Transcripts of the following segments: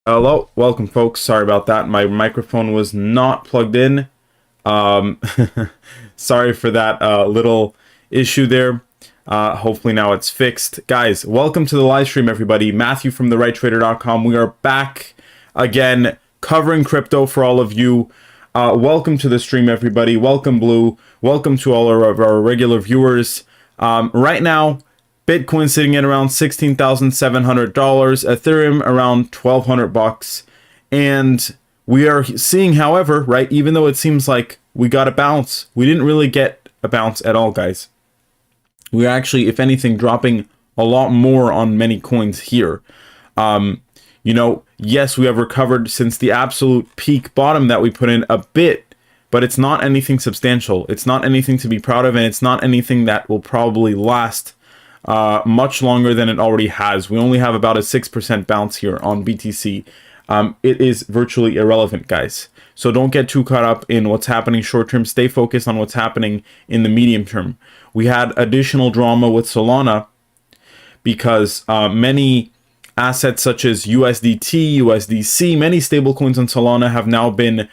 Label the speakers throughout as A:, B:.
A: Hello, welcome folks. Sorry about that. My microphone was not plugged in. Um, Sorry for that little issue there. Hopefully now it's fixed. Guys, welcome to the live stream, everybody. Matthew from therighttrader.com. We are back again covering crypto for all of you. Welcome to the stream, everybody. Welcome, Blue. Welcome to all of our regular viewers. Right now, Bitcoin sitting at around $16,700, Ethereum around $1,200, and we are seeing, however, right, even though it seems like we got a bounce, we didn't really get a bounce at all, guys. We're actually, if anything, dropping a lot more on many coins here. Yes, we have recovered since the absolute peak bottom that we put in a bit, but it's not anything substantial. It's not anything to be proud of, and it's not anything that will probably last much longer than it already has. We only have about a 6% bounce here on BTC. It is virtually irrelevant, guys. So don't get too caught up in what's happening short term. Stay focused on what's happening in the medium term. We had additional drama with Solana because many assets such as USDT, USDC, many stablecoins on Solana have now been,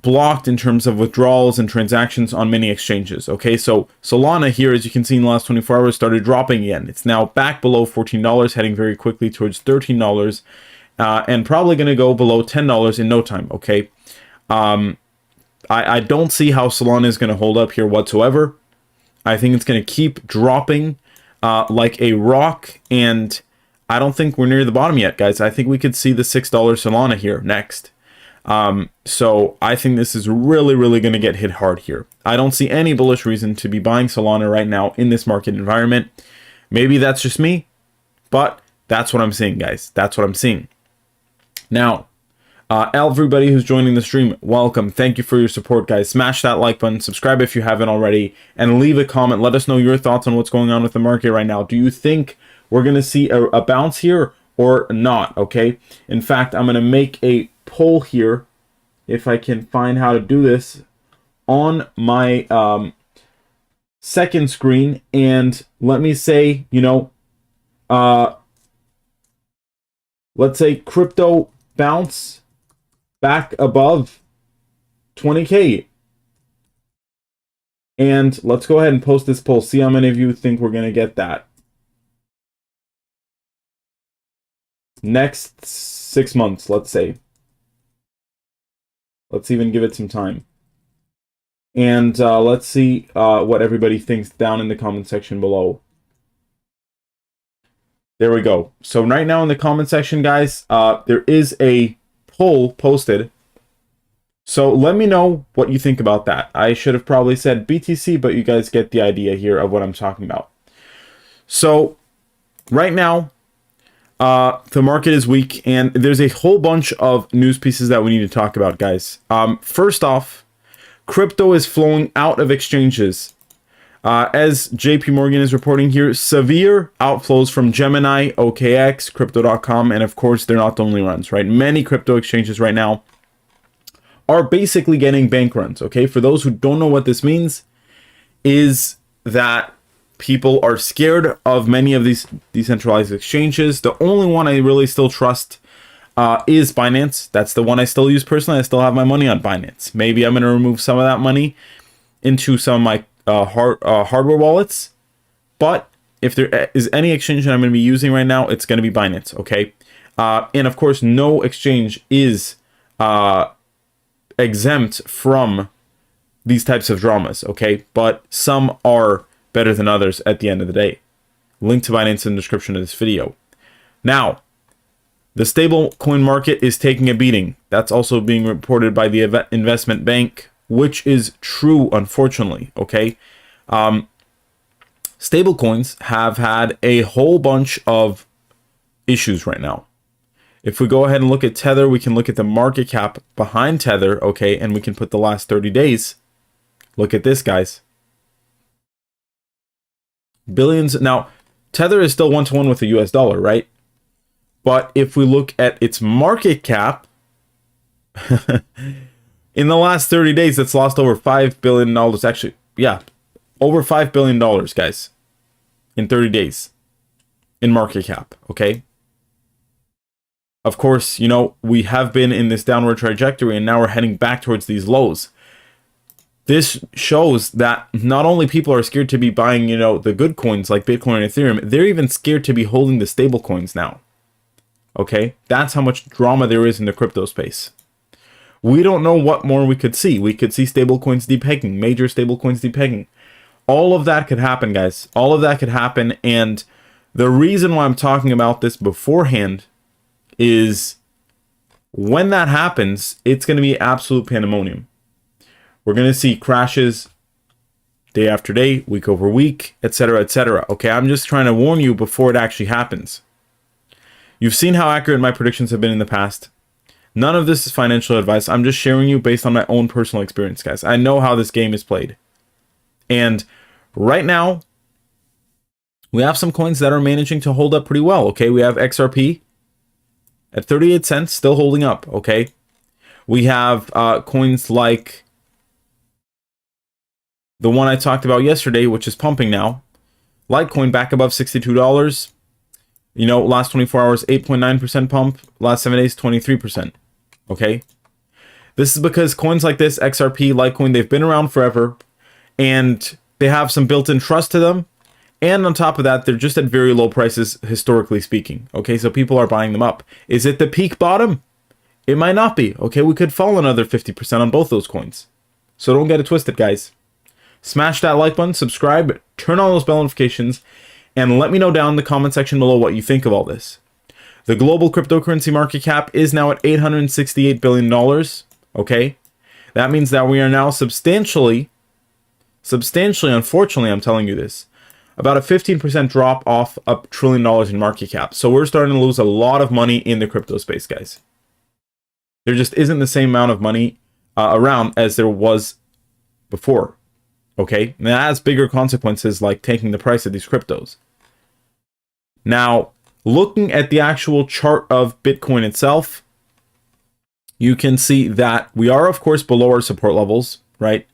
A: blocked in terms of withdrawals and transactions on many exchanges. Okay, so Solana here, as you can see in the last 24 hours, started dropping again. It's now back below $14, heading very quickly towards $13, and probably going to go below $10 in no time. Okay, I don't see how Solana is going to hold up here whatsoever. I think it's going to keep dropping like a rock, and I don't think we're near the bottom yet, guys. I think we could see the $6 Solana here next. So I think this is really going to get hit hard here. I don't see any bullish reason to be buying Solana right now in this market environment. Maybe that's just me, but that's what I'm seeing, guys. That's what I'm seeing. Now, everybody who's joining the stream, welcome. Thank you for your support, guys. Smash that like button, subscribe if you haven't already, and leave a comment. Let us know your thoughts on what's going on with the market right now. Do you think we're going to see a bounce here or not? Okay. In fact, I'm going to make a poll here, if I can find how to do this, on my second screen, and let me say, let's say crypto bounce back above 20K. And let's go ahead and post this poll. See how many of you think we're going to get that. Next 6 months, let's say. Let's even give it some time. And let's see what everybody thinks down in the comment section below. There we go. So right now in the comment section, guys, there is a poll posted. So let me know what you think about that. I should have probably said BTC, but you guys get the idea here of what I'm talking about. So right now, the market is weak, and there's a whole bunch of news pieces that we need to talk about, guys. First off, crypto is flowing out of exchanges. As JP Morgan is reporting here, severe outflows from Gemini, OKX, Crypto.com, and of course, they're not the only ones, right? Many crypto exchanges right now are basically getting bank runs, okay? For those who don't know what this means, is that people are scared of many of these decentralized exchanges. The only one I really still trust is Binance. That's the one I still use personally. I still have my money on Binance. Maybe I'm going to remove some of that money into some of my hardware wallets. But if there is any exchange that I'm going to be using right now, it's going to be Binance, okay? And of course, no exchange is exempt from these types of dramas, okay? But some are better than others at the end of the day. Link to Binance in the description of this video. Now, the stablecoin market is taking a beating. That's also being reported by the investment bank, which is true, unfortunately, okay? Stablecoins have had a whole bunch of issues right now. If we go ahead and look at Tether, we can look at the market cap behind Tether, okay? And we can put the last 30 days. Look at this, guys. Billions. Now, Tether is still 1-to-1 with the US dollar, right? But if we look at its market cap, in the last 30 days, it's lost over $5 billion. Actually, yeah, over $5 billion, guys, in 30 days in market cap, okay? Of course, you know, we have been in this downward trajectory and now we're heading back towards these lows. This shows that not only people are scared to be buying, you know, the good coins like Bitcoin and Ethereum, they're even scared to be holding the stable coins now. Okay, that's how much drama there is in the crypto space. We don't know what more we could see. We could see stablecoins depegging, major stablecoins depegging. All of that could happen, guys. All of that could happen. And the reason why I'm talking about this beforehand is when that happens, it's going to be absolute pandemonium. We're going to see crashes day after day, week over week, etc., etc. Okay, I'm just trying to warn you before it actually happens. You've seen how accurate my predictions have been in the past. None of this is financial advice. I'm just sharing you based on my own personal experience, guys. I know how this game is played. And right now, we have some coins that are managing to hold up pretty well, okay? We have XRP at 38 cents, still holding up, okay? We have coins like the one I talked about yesterday, which is pumping now. Litecoin back above $62. You know, last 24 hours, 8.9% pump. Last 7 days, 23%. Okay? This is because coins like this, XRP, Litecoin, they've been around forever. And they have some built-in trust to them. And on top of that, they're just at very low prices, historically speaking. Okay, so people are buying them up. Is it the peak bottom? It might not be. Okay, we could fall another 50% on both those coins. So don't get it twisted, guys. Smash that like button, subscribe, turn on those bell notifications, and let me know down in the comment section below what you think of all this. The global cryptocurrency market cap is now at $868 billion. Okay, that means that we are now substantially, unfortunately, I'm telling you this, about a 15% drop off $1 trillion in market cap. So we're starting to lose a lot of money in the crypto space, guys. There just isn't the same amount of money around as there was before. Okay, and that has bigger consequences like taking the price of these cryptos. Now, looking at the actual chart of Bitcoin itself, you can see that we are, of course, below our support levels, right?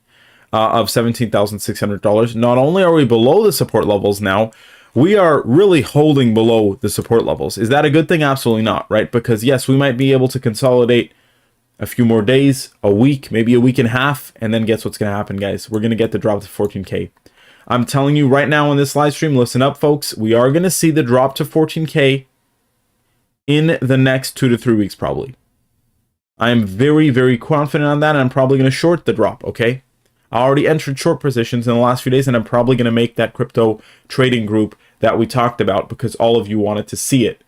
A: Of $17,600. Not only are we below the support levels now, we are really holding below the support levels. Is that a good thing? Absolutely not, right? Because yes, we might be able to consolidate a few more days, a week, maybe a week and a half, and then guess what's going to happen, guys? We're going to get the drop to 14K. I'm telling you right now in this live stream, listen up, folks. We are going to see the drop to 14K in the next 2 to 3 weeks, probably. I am very, very confident on that, and I'm probably going to short the drop, okay? I already entered short positions in the last few days, and I'm probably going to make that crypto trading group that we talked about because all of you wanted to see it.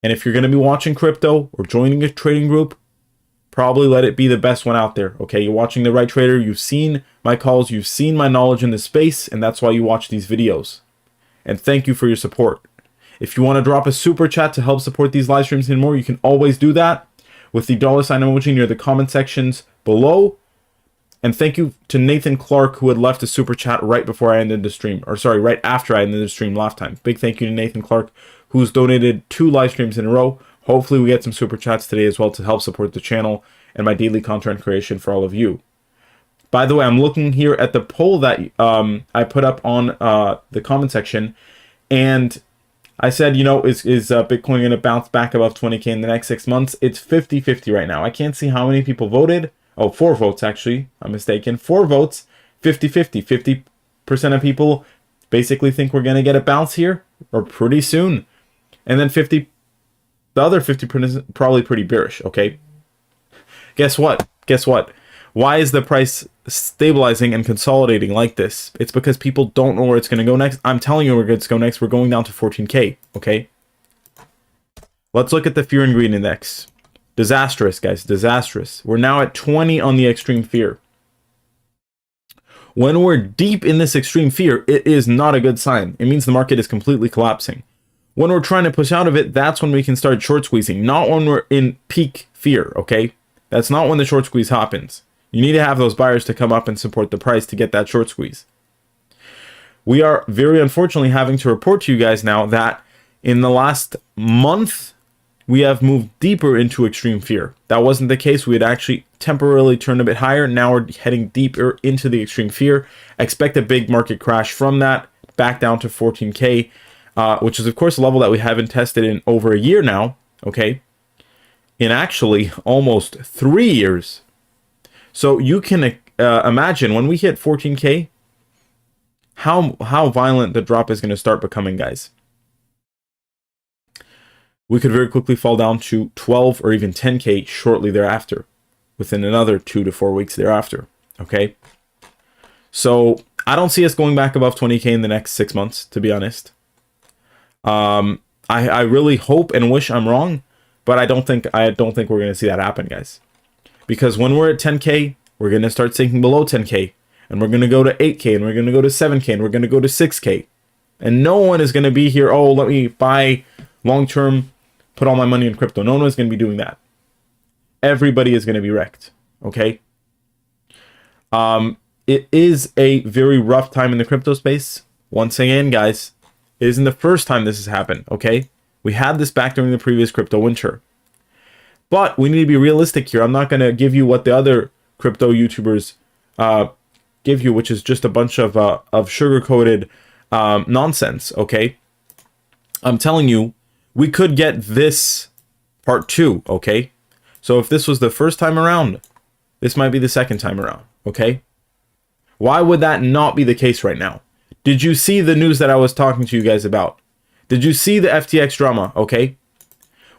A: And if you're going to be watching crypto or joining a trading group, probably let it be the best one out there. Okay, you're watching The Right Trader. You've seen my calls. You've seen my knowledge in the space. And that's why you watch these videos. And thank you for your support. If you want to drop a super chat to help support these live streams and more, you can always do that with the $ emoji near the comment sections below. And thank you to Nathan Clark, who had left a super chat right before I ended the stream. Or sorry, right after I ended the stream last time. Big thank you to Nathan Clark, who's donated 2 live streams in a row. Hopefully we get some super chats today as well to help support the channel and my daily content creation for all of you. By the way, I'm looking here at the poll that I put up on the comment section. And I said, you know, is Bitcoin going to bounce back above 20K in the next 6 months? It's 50-50 right now. I can't see how many people voted. Oh, 4 votes, actually. I'm mistaken. 4 votes, 50-50. 50% of people basically think we're going to get a bounce here, or pretty soon. And then the other 50% probably pretty bearish, okay? Guess what? Why is the price stabilizing and consolidating like this? It's because people don't know where it's going to go next. I'm telling you where it's going to go next. We're going down to 14K, okay? Let's look at the Fear and Greed Index. Disastrous, guys, disastrous. We're now at 20 on the extreme fear. When we're deep in this extreme fear, it is not a good sign. It means the market is completely collapsing. When we're trying to push out of it, that's when we can start short squeezing, not when we're in peak fear, okay? That's not when the short squeeze happens. You need to have those buyers to come up and support the price to get that short squeeze. We are very unfortunately having to report to you guys now that in the last month, we have moved deeper into extreme fear. That wasn't the case. We had actually temporarily turned a bit higher. Now we're heading deeper into the extreme fear. Expect a big market crash from that, back down to 14K. which is of course a level that we haven't tested in over a year now, okay? In actually almost 3 years. So you can imagine when we hit 14K, how violent the drop is going to start becoming, guys. We could very quickly fall down to 12 or even 10K shortly thereafter, within another 2 to 4 weeks thereafter, okay? So I don't see us going back above 20K in the next 6 months, to be honest. I really hope and wish I'm wrong, but I don't think we're going to see that happen, guys. Because when we're at 10K, we're going to start sinking below 10K, and we're going to go to 8K, and we're going to go to 7K, and we're going to go to 6K. And no one is going to be here, oh, let me buy long-term, put all my money in crypto. No one is going to be doing that. Everybody is going to be wrecked, okay? It is a very rough time in the crypto space. Once again, guys, it isn't the first time this has happened, okay? We had this back during the previous crypto winter. But we need to be realistic here. I'm not going to give you what the other crypto YouTubers give you, which is just a bunch of sugar-coated nonsense, okay? I'm telling you, we could get this part 2, okay? So if this was the first time around, this might be the second time around, okay? Why would that not be the case right now? Did you see the news that I was talking to you guys about? Did you see the FTX drama, okay?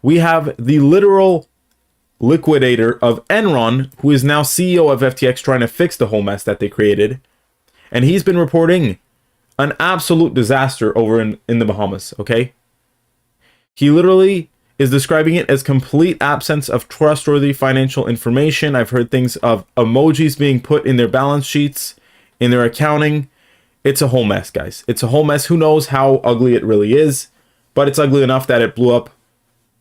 A: We have the literal liquidator of Enron, who is now CEO of FTX, trying to fix the whole mess that they created. And he's been reporting an absolute disaster over in the Bahamas, okay? He literally is describing it as complete absence of trustworthy financial information. I've heard things of emojis being put in their balance sheets, in their accounting. It's a whole mess, guys. It's a whole mess. Who knows how ugly it really is, but it's ugly enough that it blew up,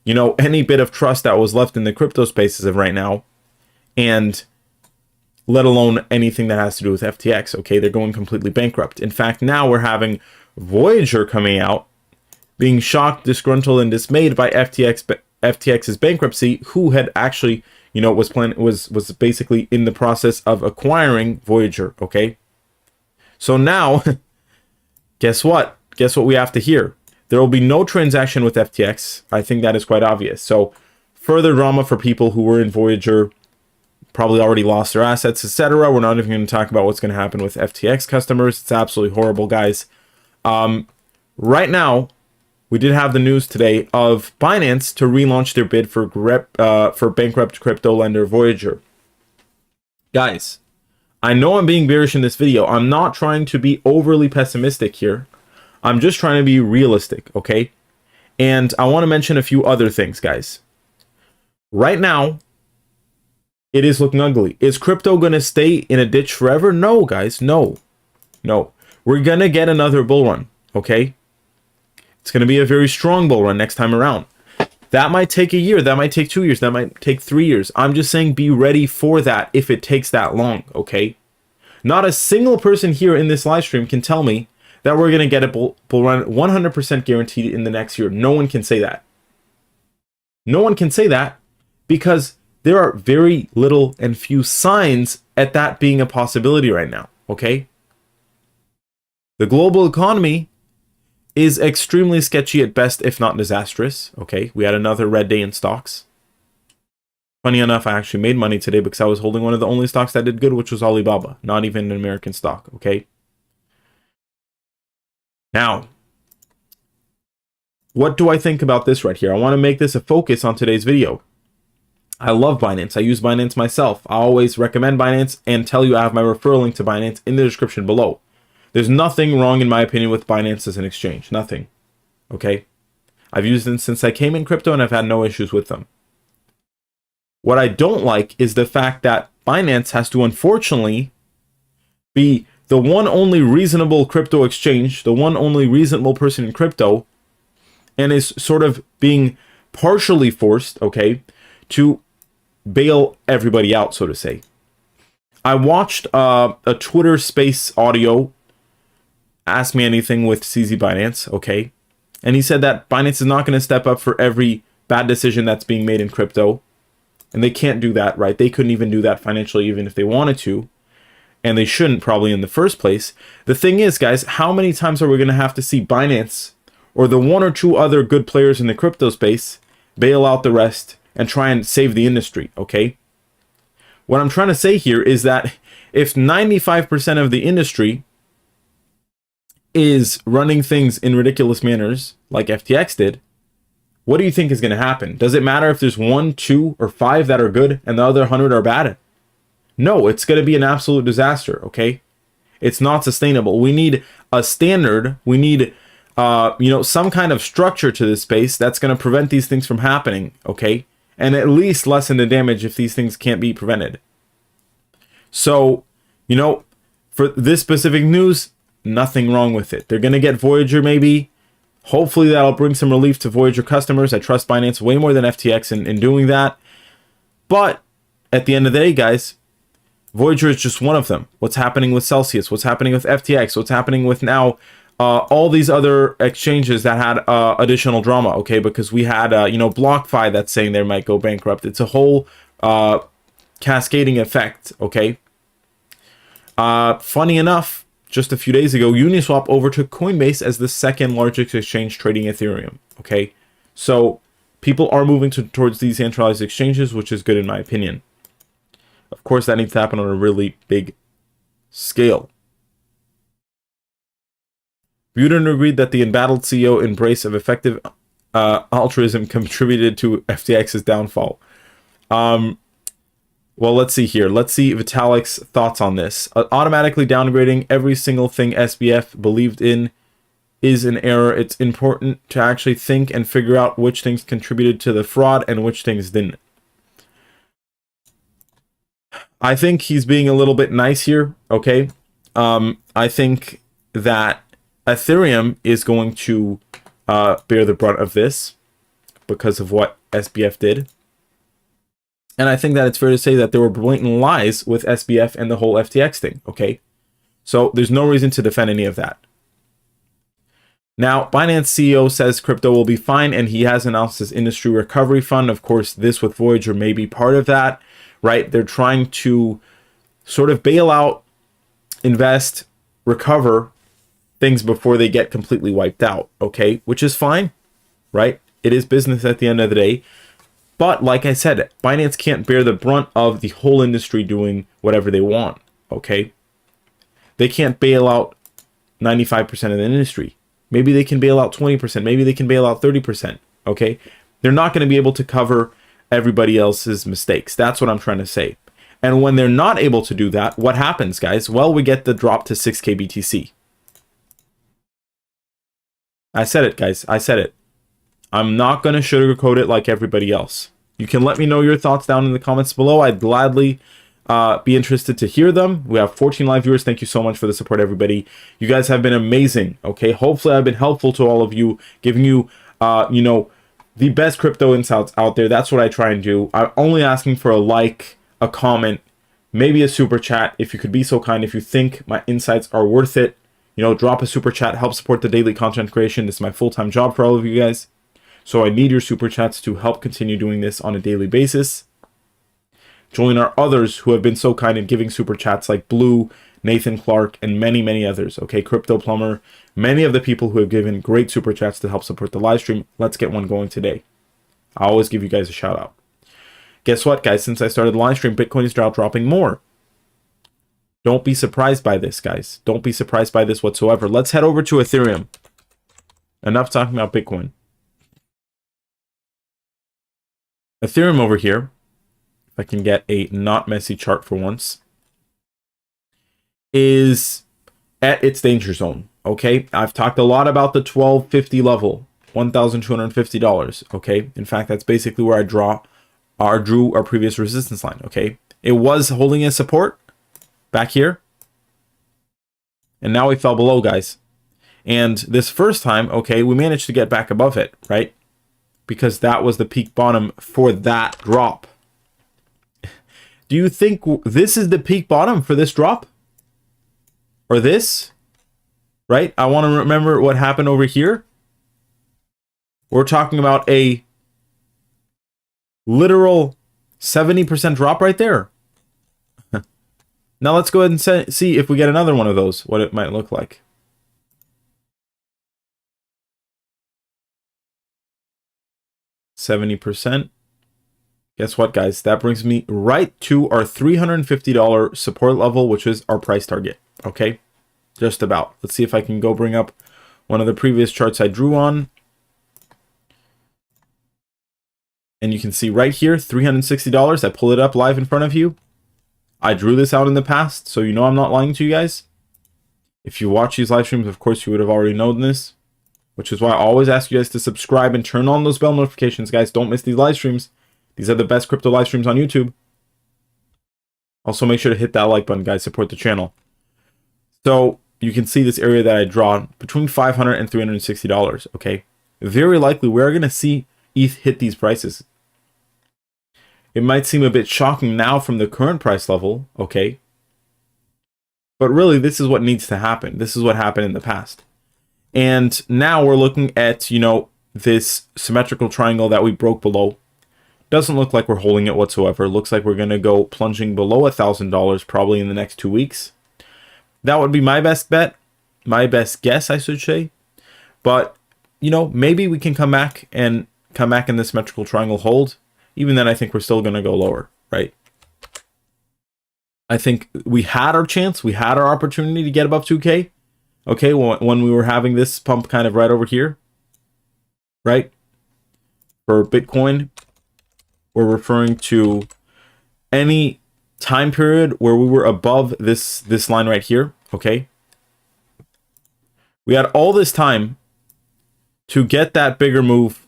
A: you know, any bit of trust that was left in the crypto spaces of right now, and let alone anything that has to do with FTX, okay? They're going completely bankrupt. In fact, now we're having Voyager coming out, being shocked, disgruntled, and dismayed by FTX's bankruptcy, who had actually, you know, was basically in the process of acquiring Voyager, okay? So now, guess what? Guess what we have to hear? There will be no transaction with FTX. I think that is quite obvious. So further drama for people who were in Voyager, probably already lost their assets, etc. We're not even going to talk about what's going to happen with FTX customers. It's absolutely horrible, guys. Right now, we did have the news today of Binance to relaunch their bid for bankrupt crypto lender Voyager. Guys, I know I'm being bearish in this video. I'm not trying to be overly pessimistic here. I'm just trying to be realistic, okay? And I want to mention a few other things, guys. Right now, it is looking ugly. Is crypto going to stay in a ditch forever? No, guys, no. No. We're going to get another bull run, okay? It's going to be a very strong bull run next time around. That might take a year. That might take 2 years. That might take 3 years. I'm just saying be ready for that if it takes that long, okay? Not a single person here in this live stream can tell me that we're going to get a bull run 100% guaranteed in the next year. No one can say that. No one can say that because there are very little and few signs at that being a possibility right now, okay? The global economy is extremely sketchy at best, if not disastrous, okay? We had another red day in stocks. Funny enough, I actually made money today because I was holding one of the only stocks that did good, which was Alibaba, not even an American stock, okay? Now, what do I think about this right here? I want to make this a focus on today's video. I love Binance. I use Binance myself. I always recommend Binance and tell you I have my referral link to Binance in the description below. There's nothing wrong, in my opinion, with Binance as an exchange. Nothing. Okay? I've used them since I came in crypto and I've had no issues with them. What I don't like is the fact that Binance has to, unfortunately, be the one only reasonable crypto exchange, the one only reasonable person in crypto, and is sort of being partially forced, okay, to bail everybody out, so to say. I watched a Twitter space audio, Ask Me Anything with CZ Binance, okay, and he said that Binance is not going to step up for every bad decision that's being made in crypto, and they can't do that, right? They couldn't even do that financially even if they wanted to. And they shouldn't probably in the first place. The thing is, guys, how many times are we going to have to see Binance or the one or two other good players in the crypto space bail out the rest and try and save the industry, okay? What I'm trying to say here is that if 95% of the industry is running things in ridiculous manners, like FTX did, what do you think is going to happen? Does it matter if there's 1, 2, or 5 that are good and the other 100 are bad? No, it's going to be an absolute disaster, okay? It's not sustainable. We need a standard. We need, some kind of structure to this space that's going to prevent these things from happening, okay? And at least lessen the damage if these things can't be prevented. So, for this specific news, nothing wrong with it. They're going to get Voyager maybe. Hopefully that'll bring some relief to Voyager customers. I trust Binance way more than FTX in doing that. But at the end of the day, guys, Voyager is just one of them. What's happening with Celsius? What's happening with FTX? What's happening with now all these other exchanges that had additional drama, okay? Because we had, BlockFi that's saying they might go bankrupt. It's a whole cascading effect, okay? Funny enough, just a few days ago, Uniswap overtook Coinbase as the second largest exchange trading Ethereum, okay? So people are moving towards these centralized exchanges, which is good in my opinion. Of course, that needs to happen on a really big scale. Budin agreed that the embattled CEO embrace of effective altruism contributed to FTX's downfall. Well, let's see here. Let's see Vitalik's thoughts on this. Automatically downgrading every single thing SBF believed in is an error. It's important to actually think and figure out which things contributed to the fraud and which things didn't. I think he's being a little bit nice here, okay? I think that Ethereum is going to bear the brunt of this because of what SBF did. And I think that it's fair to say that there were blatant lies with SBF and the whole FTX thing, okay? So there's no reason to defend any of that. Now, Binance CEO says crypto will be fine, and he has announced his industry recovery fund. Of course, this with Voyager may be part of that, right? They're trying to sort of bail out, invest, recover things before they get completely wiped out, okay? Which is fine, right? It is business at the end of the day. But like I said, Binance can't bear the brunt of the whole industry doing whatever they want, okay? They can't bail out 95% of the industry. Maybe they can bail out 20%. Maybe they can bail out 30%, okay? They're not going to be able to cover everybody else's mistakes. That's what I'm trying to say. And when they're not able to do that, what happens, guys? Well, we get the drop to 6K BTC. I said it, guys. I said it. I'm not going to sugarcoat it like everybody else. You can let me know your thoughts down in the comments below. I'd gladly be interested to hear them. We have 14 live viewers. Thank you so much for the support, everybody. You guys have been amazing, okay? Hopefully, I've been helpful to all of you, giving you, the best crypto insights out there. That's what I try and do. I'm only asking for a like, a comment, maybe a super chat, if you could be so kind. If you think my insights are worth it, drop a super chat, help support the daily content creation. This is my full-time job for all of you guys. So I need your super chats to help continue doing this on a daily basis. Join our others who have been so kind in giving super chats like Blue, Nathan Clark, and many, many others. Okay, Crypto Plumber, many of the people who have given great super chats to help support the live stream. Let's get one going today. I always give you guys a shout out. Guess what, guys? Since I started the live stream, Bitcoin is now dropping more. Don't be surprised by this, guys. Don't be surprised by this whatsoever. Let's head over to Ethereum. Enough talking about Bitcoin. Ethereum over here, if I can get a not messy chart for once, is at its danger zone, okay? I've talked a lot about the 1250 level, $1,250, okay? In fact, that's basically where I drew our previous resistance line, okay? It was holding a support back here, and now we fell below, guys. And this first time, okay, we managed to get back above it, right? Because that was the peak bottom for that drop. Do you think this is the peak bottom for this drop? Or this? Right? I want to remember what happened over here. We're talking about a literal 70% drop right there. Now let's go ahead and see if we get another one of those, what it might look like. 70%. Guess what, guys? That brings me right to our $350 support level, which is our price target. Okay, just about. Let's see if I can go bring up one of the previous charts I drew on. And you can see right here, $360. I pull it up live in front of you. I drew this out in the past, so you know I'm not lying to you guys. If you watch these live streams, of course, you would have already known this, which is why I always ask you guys to subscribe and turn on those bell notifications, guys. Don't miss these live streams. These are the best crypto live streams on YouTube. Also, make sure to hit that like button, guys. Support the channel. So you can see this area that I draw between $500 and $360. Okay, very likely we're going to see ETH hit these prices. It might seem a bit shocking now from the current price level. Okay, but really, this is what needs to happen. This is what happened in the past, and now we're looking at, you know, this symmetrical triangle that we broke below. Doesn't look like we're holding it whatsoever. Looks like we're going to go plunging below $1,000 probably in the next 2 weeks. That would be my best bet. My best guess, I should say. But, you know, maybe we can come back in the symmetrical triangle hold. Even then, I think we're still going to go lower, right? I think we had our chance. We had our opportunity to get above 2K. Okay, when we were having this pump kind of right over here, right? For Bitcoin, we're referring to any time period where we were above this line right here. Okay, we had all this time to get that bigger move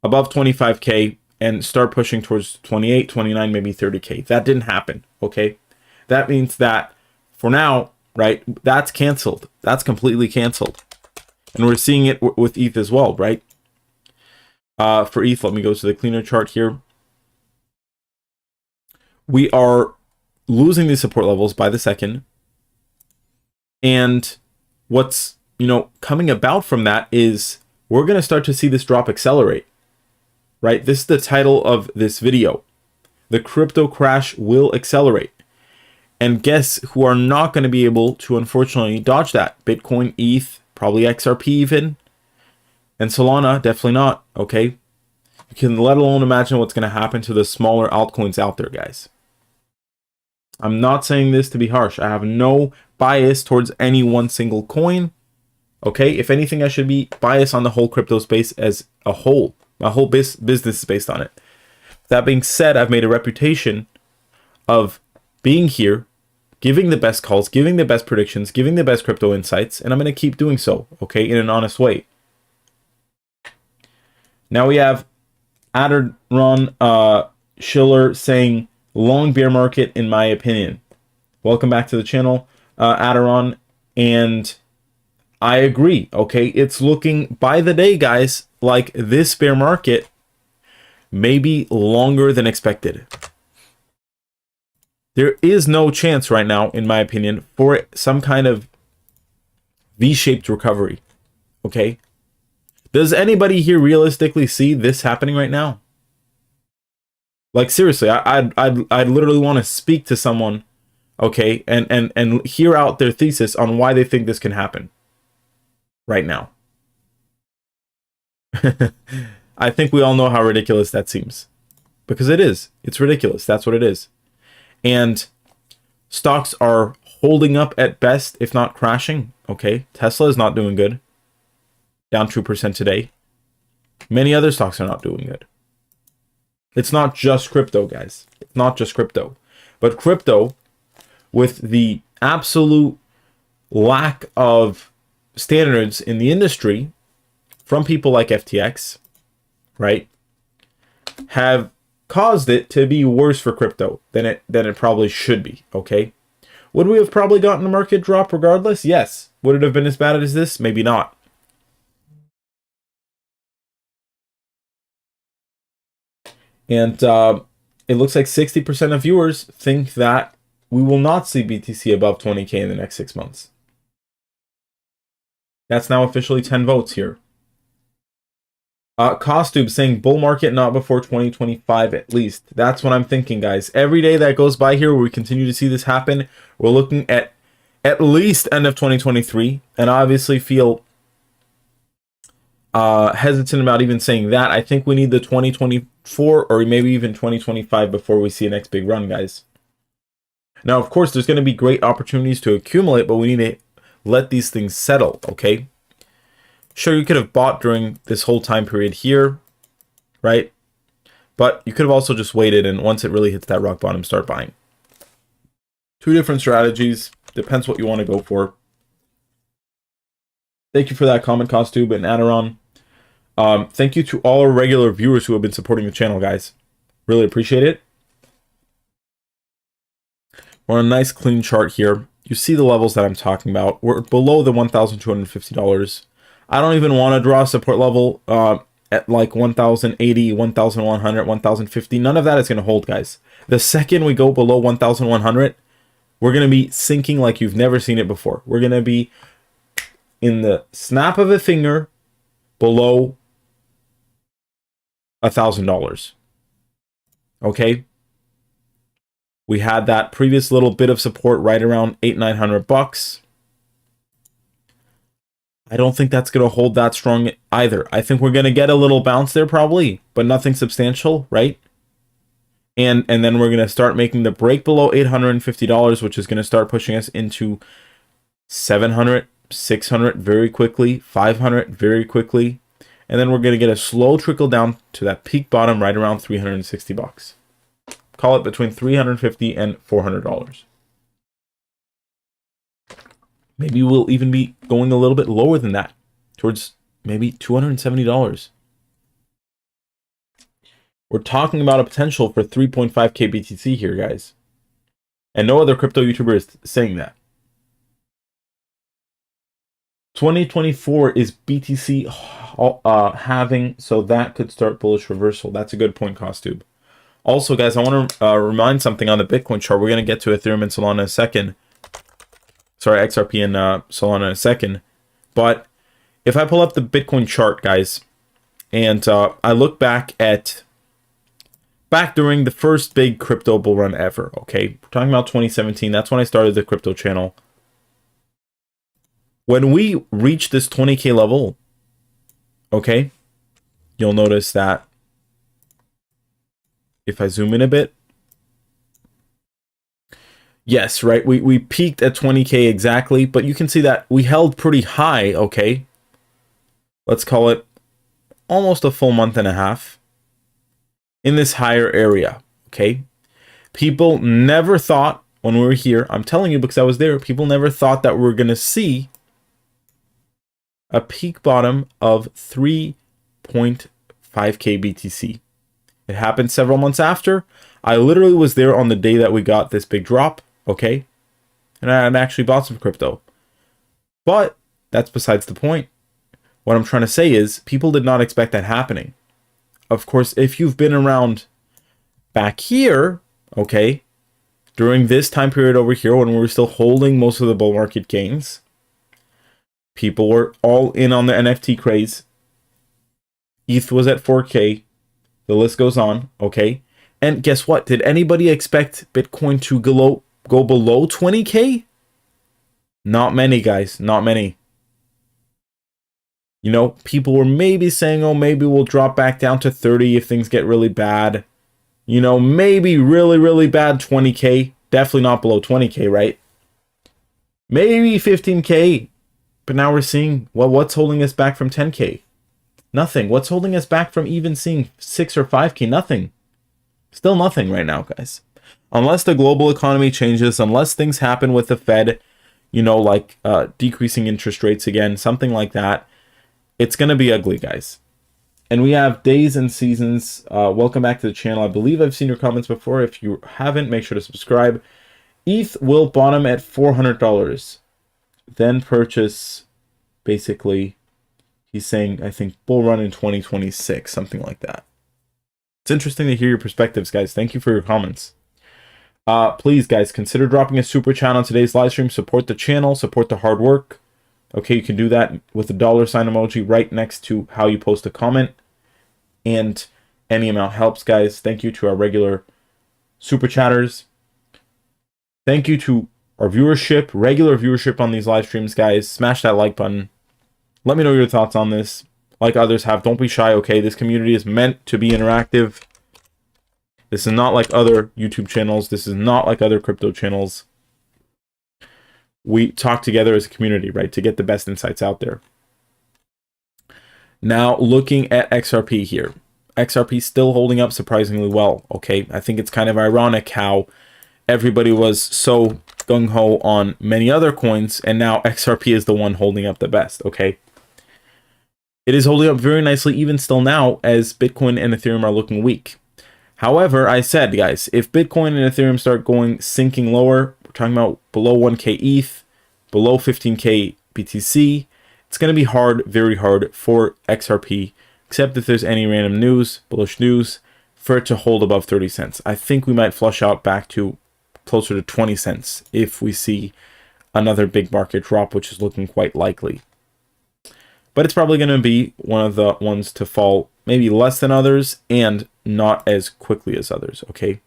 A: above 25K and start pushing towards 28, 29, maybe 30K. That didn't happen. Okay, that means that for now, right, that's canceled. That's completely canceled, and we're seeing it with ETH as well, right? For ETH, let me go to the cleaner chart here. We are losing these support levels by the second. And what's, you know, coming about from that is we're going to start to see this drop accelerate, right? This is the title of this video. The crypto crash will accelerate. And guess who are not going to be able to, unfortunately, dodge that? Bitcoin, ETH, probably XRP even. And Solana, definitely not, okay? You can let alone imagine what's going to happen to the smaller altcoins out there, guys. I'm not saying this to be harsh. I have no bias towards any one single coin, okay? If anything, I should be biased on the whole crypto space as a whole. My whole business is based on it. That being said, I've made a reputation of being here, giving the best calls, giving the best predictions, giving the best crypto insights, and I'm going to keep doing so, okay, in an honest way. Now we have Adaron Schiller saying, long bear market, in my opinion. Welcome back to the channel, Adaron, and I agree, okay? It's looking, by the day, guys, like this bear market may be longer than expected. There is no chance right now, in my opinion, for some kind of V-shaped recovery, okay? Does anybody here realistically see this happening right now? Like, seriously, I'd literally want to speak to someone, okay, and hear out their thesis on why they think this can happen right now. I think we all know how ridiculous that seems. Because it is. It's ridiculous. That's what it is. And stocks are holding up at best, if not crashing, okay? Tesla is not doing good. Down 2% today. Many other stocks are not doing good. It's not just crypto, guys. It's not just crypto. But crypto, with the absolute lack of standards in the industry from people like FTX, right, have caused it to be worse for crypto than it probably should be, okay? Would we have probably gotten a market drop regardless? Yes. Would it have been as bad as this? Maybe not. And it looks like 60% of viewers think that we will not see BTC above 20K in the next 6 months. That's now officially 10 votes here. Costume saying bull market not before 2025 at least. That's what I'm thinking, guys. Every day that goes by here where we continue to see this happen, we're looking at least end of 2023. And I obviously feel hesitant about even saying that. I think we need the 2024 or maybe even 2025 before we see a next big run, guys. Now, of course, there's going to be great opportunities to accumulate, but we need to let these things settle, okay? Sure, you could have bought during this whole time period here, right? But you could have also just waited, and once it really hits that rock bottom, start buying. Two different strategies. Depends what you want to go for. Thank you for that comment, Costube and Adaron. Thank you to all our regular viewers who have been supporting the channel, guys. Really appreciate it. We're on a nice clean chart here. You see the levels that I'm talking about. We're below the $1,250. I don't even want to draw a support level at like 1,080, 1,100, 1,050. None of that is going to hold, guys. The second we go below 1,100, we're going to be sinking like you've never seen it before. We're going to be in the snap of a finger below $1,000. Okay? We had that previous little bit of support right around $800-900. I don't think that's going to hold that strong either. I think we're going to get a little bounce there probably, but nothing substantial, right? And then we're going to start making the break below $850, which is going to start pushing us into 700, 600 very quickly, 500 very quickly. And then we're going to get a slow trickle down to that peak bottom right around $360. Call it between $350 and $400. Maybe we'll even be going a little bit lower than that, towards maybe $270. We're talking about a potential for 3.5k BTC here, guys. And no other crypto YouTuber is saying that. 2024 is BTC halving, so that could start bullish reversal. That's a good point, Costube. Also, guys, I want to remind something on the Bitcoin chart. We're going to get to Ethereum and Solana in a second. Sorry, XRP and Solana in a second. But if I pull up the Bitcoin chart, guys, and I look back during the first big crypto bull run ever, okay? We're talking about 2017. That's when I started the crypto channel. When we reach this 20k level, okay, you'll notice that if I zoom in a bit, yes, right, we peaked at 20k exactly, but you can see that we held pretty high, okay? Let's call it almost a full month and a half in this higher area, okay? People never thought when we were here, I'm telling you because I was there, people never thought that we were going to see a peak bottom of 3.5k BTC. It happened several months after. I literally was there on the day that we got this big drop, okay? And I actually bought some crypto. But that's besides the point. What I'm trying to say is people did not expect that happening. Of course, if you've been around back here, okay, during this time period over here when we were still holding most of the bull market gains, people were all in on the NFT craze. ETH was at 4k. The list goes on, okay? And guess what? Did anybody expect Bitcoin to go below 20k? Not many, guys. Not many. You know, people were maybe saying, oh, maybe we'll drop back down to 30 if things get really bad. You know, maybe really, really bad 20k. Definitely not below 20k, right? Maybe 15k. But now we're seeing, well, what's holding us back from 10k? Nothing. What's holding us back from even seeing 6 or 5k? Nothing. Still nothing right now, guys. Unless the global economy changes, unless things happen with the Fed, you know, like decreasing interest rates again, something like that, it's going to be ugly, guys. And we have days and seasons. Welcome back to the channel. I believe I've seen your comments before. If you haven't, make sure to subscribe. ETH will bottom at $400. Then purchase, basically, he's saying, I think, bull run in 2026, something like that. It's interesting to hear your perspectives, guys. Thank you for your comments. Please, guys, consider dropping a super chat on today's live stream. Support the channel, support the hard work. Okay, you can do that with the $ sign emoji right next to how you post a comment. And any amount helps, guys. Thank you to our regular super chatters. Thank you to our viewership, regular viewership on these live streams, guys. Smash that like button. Let me know your thoughts on this. like others have. Don't be shy, okay? This community is meant to be interactive. This is not like other YouTube channels. This is not like other crypto channels. We talk together as a community, right, to get the best insights out there. Now, looking at XRP here. XRP still holding up surprisingly well, okay? I think it's kind of ironic how everybody was so gung-ho on many other coins, and now XRP is the one holding up the best, okay? It is holding up very nicely even still now, as Bitcoin and Ethereum are looking weak. However, I said, guys, if Bitcoin and Ethereum start sinking lower, we're talking about below 1K ETH, below 15K BTC, it's going to be hard, very hard for XRP, except if there's any random news, bullish news, for it to hold above 30 cents. I think we might flush out back to closer to 20 cents if we see another big market drop, which is looking quite likely. But it's probably going to be one of the ones to fall maybe less than others and not as quickly as others, okay?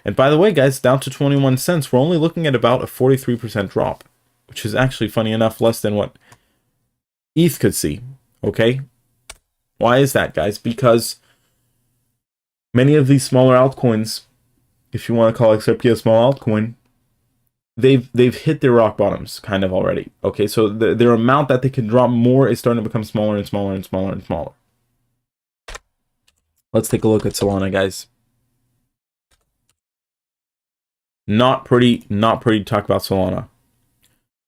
A: And by the way, guys, down to 21 cents, we're only looking at about a 43% drop, which is actually, funny enough, less than what ETH could see, okay? Why is that, guys? Because many of these smaller altcoins, if you want to call XRP a small altcoin, they've hit their rock bottoms kind of already, okay? So their amount that they can drop more is starting to become smaller and smaller and smaller and smaller. Let's take a look at Solana, guys. Not pretty to talk about Solana.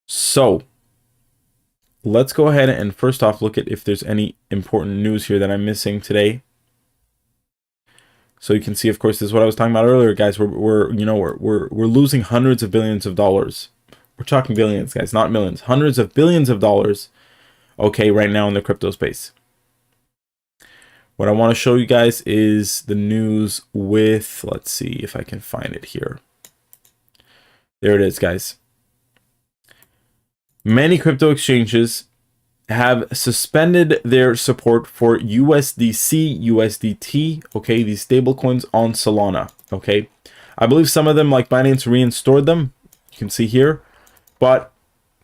A: So let's go ahead and first off look at if there's any important news here that I'm missing today. So you can see, of course, this is what I was talking about earlier, guys. We're losing hundreds of billions of dollars. We're talking billions, guys, not millions. Hundreds of billions of dollars, okay, right now in the crypto space. What I want to show you guys is the news with, let's see if I can find it here. There it is, guys. Many crypto exchanges have suspended their support for USDC, USDT, okay, these stablecoins on Solana, okay? I believe some of them, like Binance, reinstored them. You can see here. But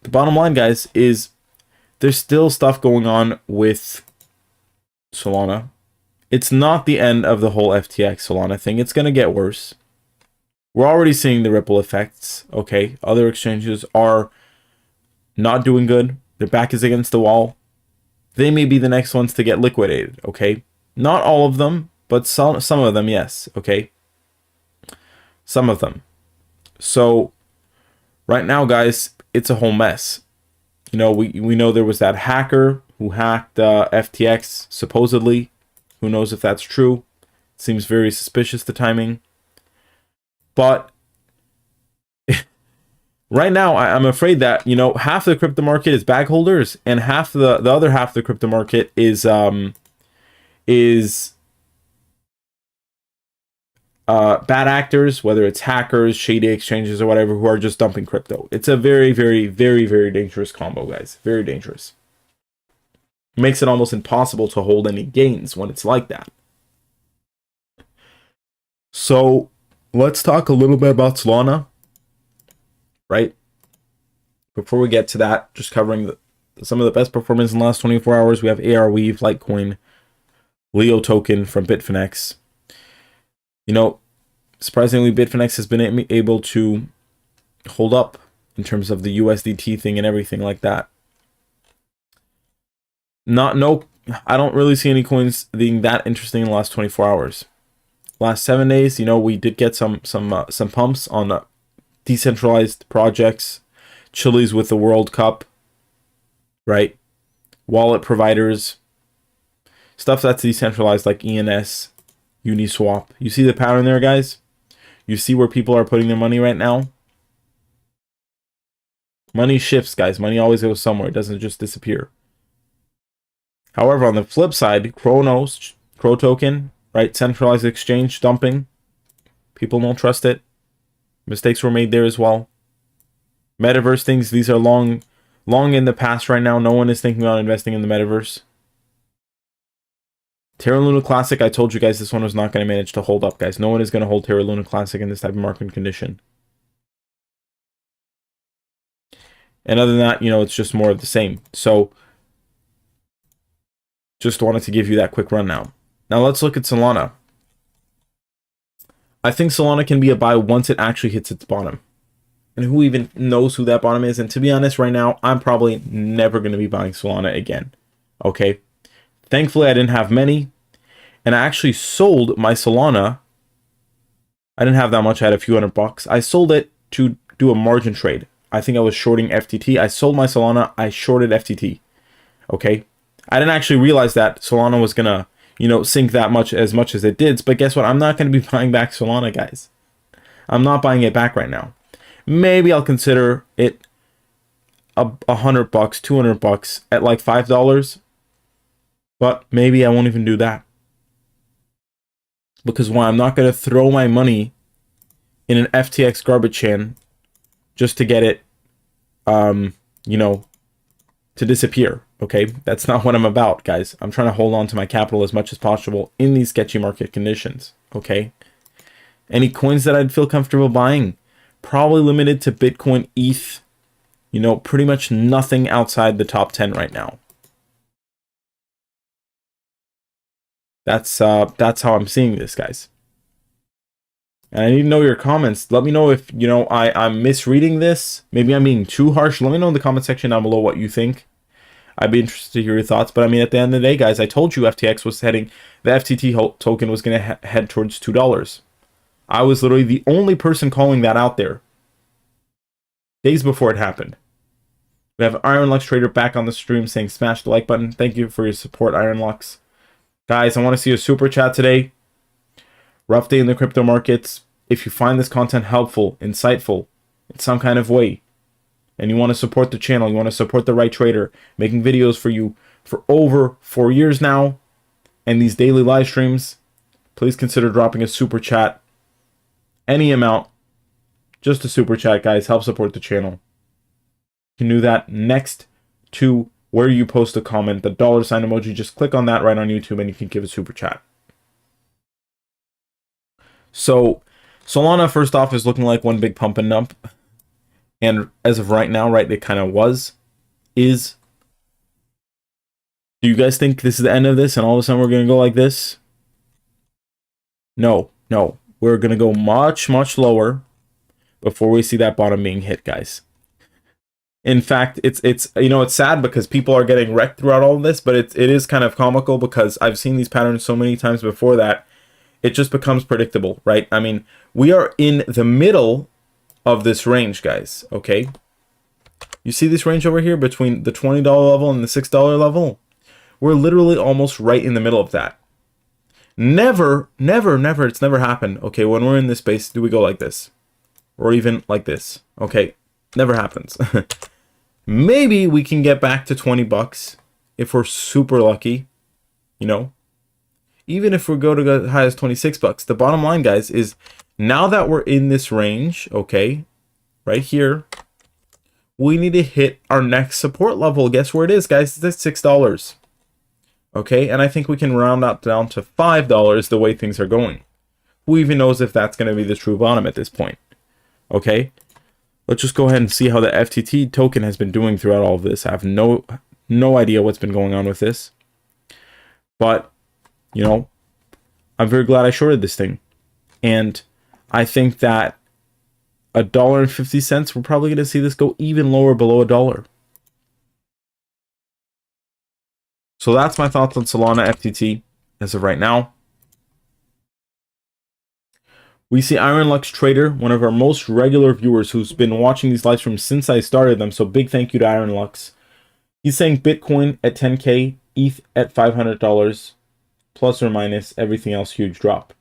A: the bottom line, guys, is there's still stuff going on with Solana. It's not the end of the whole FTX Solana thing. It's going to get worse. We're already seeing the ripple effects, okay? Other exchanges are not doing good. Their back is against the wall. They may be the next ones to get liquidated, okay? Not all of them, but some of them, yes, okay? Some of them. So right now, guys, it's a whole mess. You know, we know there was that hacker who hacked FTX, supposedly. Who knows if that's true? It seems very suspicious, the timing. But right now, I'm afraid that, you know, half the crypto market is bag holders, and half the other half of the crypto market is bad actors, whether it's hackers, shady exchanges, or whatever, who are just dumping crypto. It's a very, very, very, very dangerous combo, guys. Very dangerous. Makes it almost impossible to hold any gains when it's like that. So let's talk a little bit about Solana, right? Before we get to that, just covering some of the best performance in the last 24 hours. We have ARweave, Litecoin, Leo token from Bitfinex. You know, surprisingly, Bitfinex has been able to hold up in terms of the USDT thing and everything like that. I don't really see any coins being that interesting in the last 24 hours. Last 7 days, you know, we did get some pumps on decentralized projects, Chile's with the World Cup, right? Wallet providers, stuff that's decentralized like ENS, Uniswap. You see the pattern there, guys? You see where people are putting their money right now? Money shifts, guys. Money always goes somewhere. It doesn't just disappear. However, on the flip side, Crow token, right? Centralized exchange dumping. People don't trust it. Mistakes were made there as well. Metaverse things, these are long in the past right now. No one is thinking about investing in the metaverse. Terra Luna Classic, I told you guys this one was not going to manage to hold up, guys. No one is going to hold Terra Luna Classic in this type of market condition. And other than that, you know, it's just more of the same. So Just wanted to give you that quick rundown. Now let's look at Solana. I think Solana can be a buy once it actually hits its bottom. And who even knows who that bottom is? And to be honest, right now, I'm probably never going to be buying Solana again. Okay. Thankfully, I didn't have many. And I actually sold my Solana. I didn't have that much. I had a few $100. I sold it to do a margin trade. I think I was shorting FTT. I sold my Solana. I shorted FTT. Okay. I didn't actually realize that Solana was going to, sink that much as it did. But guess what? I'm not going to be buying back Solana, guys. I'm not buying it back right now. Maybe I'll consider it $100, $200 at like $5. But maybe I won't even do that. Because why? I'm not going to throw my money in an FTX garbage can just to get it, to disappear. Okay, that's not what I'm about, guys. I'm trying to hold on to my capital as much as possible in these sketchy market conditions. Okay, any coins that I'd feel comfortable buying, probably limited to Bitcoin, ETH. Pretty much nothing outside the top 10 right now. That's how I'm seeing this, guys. And I need to know your comments. Let me know if I'm misreading this. Maybe I'm being too harsh. Let me know in the comment section down below what you think. I'd be interested to hear your thoughts. But I mean, at the end of the day, guys, I told you FTX was heading, the FTT token was going to head towards $2. I was literally the only person calling that out there days before it happened. We have IronLux Trader back on the stream saying smash the like button. Thank you for your support, IronLux. Guys, I want to see a super chat today. Rough day in the crypto markets. If you find this content helpful, insightful, in some kind of way, and you want to support the channel, you want to support The Right Trader, making videos for you for over 4 years now, and these daily live streams, please consider dropping a super chat. Any amount, just a super chat, guys, help support the channel. You can do that next to where you post a comment, the $ sign emoji. Just click on that right on YouTube and you can give a super chat. So Solana, first off, is looking like one big pump and dump. And as of right now, right, it kind of is. Do you guys think this is the end of this and all of a sudden we're going to go like this? No. We're going to go much, much lower before we see that bottom being hit, guys. In fact, it's sad because people are getting wrecked throughout all of this, but it is kind of comical because I've seen these patterns so many times before that it just becomes predictable, right? I mean, we are in the middle of this range, guys, okay? You see this range over here between the $20 level and the $6 level? We're literally almost right in the middle of that. Never, it's never happened, okay, when we're in this space, do we go like this? Or even like this, okay? Never happens. Maybe we can get back to $20 if we're super lucky, Even if we go to as high as $26. The bottom line, guys, is now that we're in this range, okay, right here, we need to hit our next support level. Guess where it is, guys? It's at $6. Okay, and I think we can round out down to $5 the way things are going. Who even knows if that's going to be the true bottom at this point? Okay, let's just go ahead and see how the FTT token has been doing throughout all of this. I have no idea what's been going on with this. But, I'm very glad I shorted this thing. And I think that $1.50, we're probably going to see this go even lower below $1. So that's my thoughts on Solana FTT as of right now. We see IronLux Trader, one of our most regular viewers who's been watching these live streams since I started them. So big thank you to IronLux. He's saying Bitcoin at 10K, ETH at $500, plus or minus, everything else huge drop.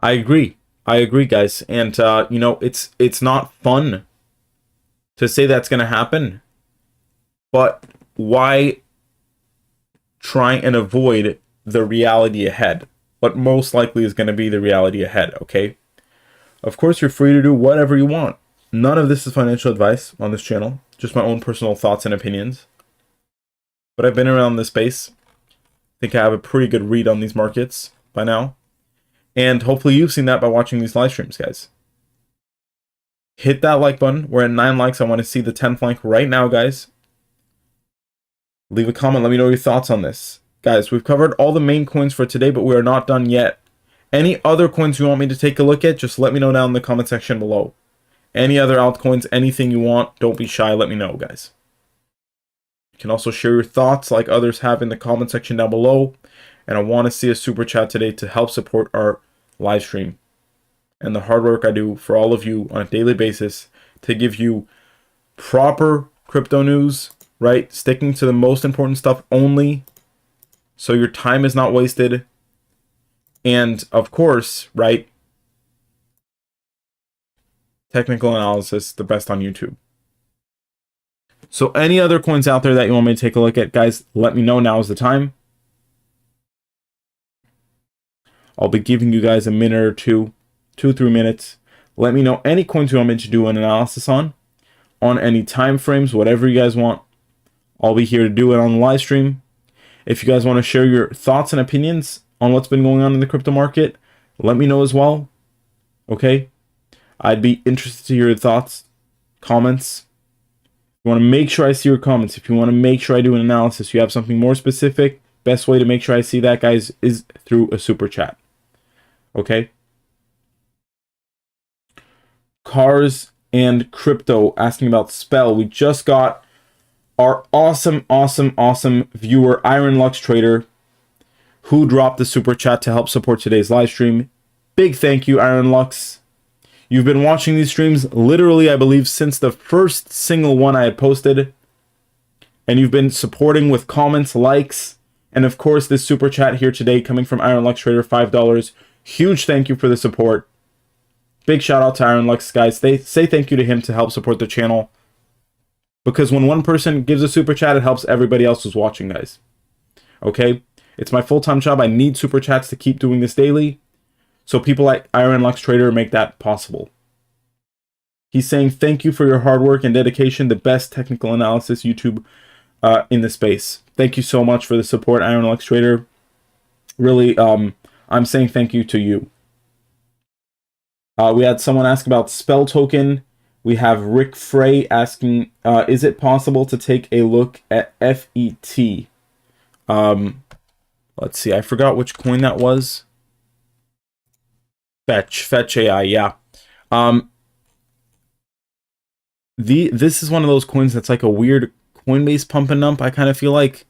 A: I agree, guys. And, it's not fun to say that's going to happen. But why try and avoid the reality ahead? What most likely is going to be the reality ahead, okay? Of course, you're free to do whatever you want. None of this is financial advice on this channel. Just my own personal thoughts and opinions. But I've been around this space. I think I have a pretty good read on these markets by now. And hopefully you've seen that by watching these live streams, guys. Hit that like button. We're at 9 likes. I want to see the 10th like right now, guys. Leave a comment. Let me know your thoughts on this. Guys, we've covered all the main coins for today, but we are not done yet. Any other coins you want me to take a look at, just let me know down in the comment section below. Any other altcoins, anything you want, don't be shy, let me know, guys. You can also share your thoughts like others have in the comment section down below. And I want to see a super chat today to help support our live stream and the hard work I do for all of you on a daily basis to give you proper crypto news, right? Sticking to the most important stuff only, so your time is not wasted. And of course, right, technical analysis, the best on YouTube. So any other coins out there that you want me to take a look at, guys, let me know. Now is the time. I'll be giving you guys a minute or 2-3 minutes. Let me know any coins you want me to do an analysis on any time frames, whatever you guys want. I'll be here to do it on the live stream. If you guys want to share your thoughts and opinions on what's been going on in the crypto market, let me know as well. Okay? I'd be interested to hear your thoughts, comments. If you want to make sure I see your comments, if you want to make sure I do an analysis, you have something more specific, best way to make sure I see that, guys, is through a super chat. Okay? Cars and crypto asking about Spell. We just got our awesome viewer, Iron Lux Trader, who dropped the super chat to help support today's live stream. Big thank you, Iron Lux. You've been watching these streams literally, I believe, since the first single one I had posted. And you've been supporting with comments, likes, and of course this super chat here today coming from Iron Lux Trader, $5. Huge thank you for the support. Big shout out to Iron Lux, guys. They say thank you to him to help support the channel. Because when one person gives a super chat, it helps everybody else who's watching, guys. Okay? It's my full-time job. I need super chats to keep doing this daily. So people like Iron Lux Trader make that possible. He's saying thank you for your hard work and dedication. The best technical analysis YouTube in the space. Thank you so much for the support, Iron Lux Trader. Really, I'm saying thank you to you. We had someone ask about Spell Token. We have Rick Frey asking, is it possible to take a look at FET? Let's see, I forgot which coin that was. Fetch AI, yeah. This is one of those coins that's like a weird Coinbase pump and dump, I kind of feel like.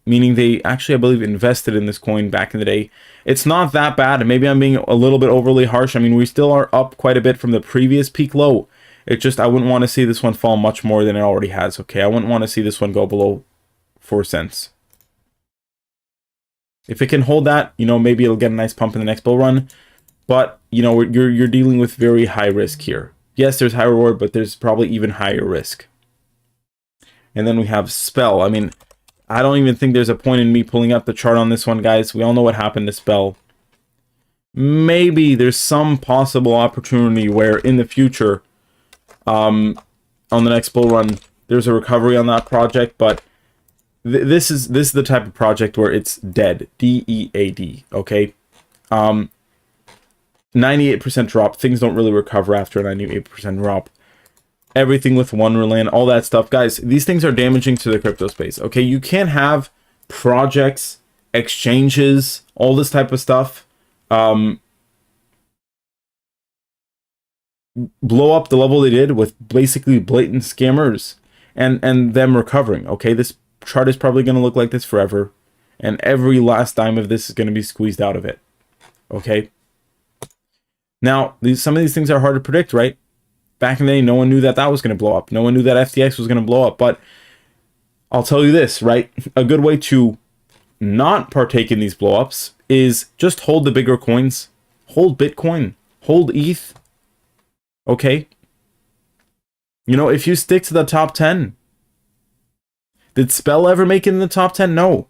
A: Meaning they actually, I believe, invested in this coin back in the day. It's not that bad. Maybe I'm being a little bit overly harsh. I mean, we still are up quite a bit from the previous peak low. It just, I wouldn't want to see this one fall much more than it already has, okay? I wouldn't want to see this one go below 4 cents. If it can hold that, you know, maybe it'll get a nice pump in the next bull run. But, you know, you're dealing with very high risk here. Yes, there's high reward, but there's probably even higher risk. And then we have Spell. I mean, I don't even think there's a point in me pulling up the chart on this one, guys. We all know what happened to Spell. Maybe there's some possible opportunity where in the future, on the next bull run, there's a recovery on that project. But this is the type of project where it's dead. D-E-A-D, okay? 98% drop. Things don't really recover after a 98% drop. Everything with one relay, all that stuff. Guys, these things are damaging to the crypto space, okay? You can't have projects, exchanges, all this type of stuff blow up the level they did with basically blatant scammers and them recovering, okay? This chart is probably going to look like this forever, and every last dime of this is going to be squeezed out of it, okay? Now, some of these things are hard to predict, right? Back in the day, no one knew that was going to blow up. No one knew that FTX was going to blow up. But I'll tell you this, right? A good way to not partake in these blowups is just hold the bigger coins. Hold Bitcoin. Hold ETH. Okay? You know, if you stick to the top 10. Did Spell ever make it in the top 10? No.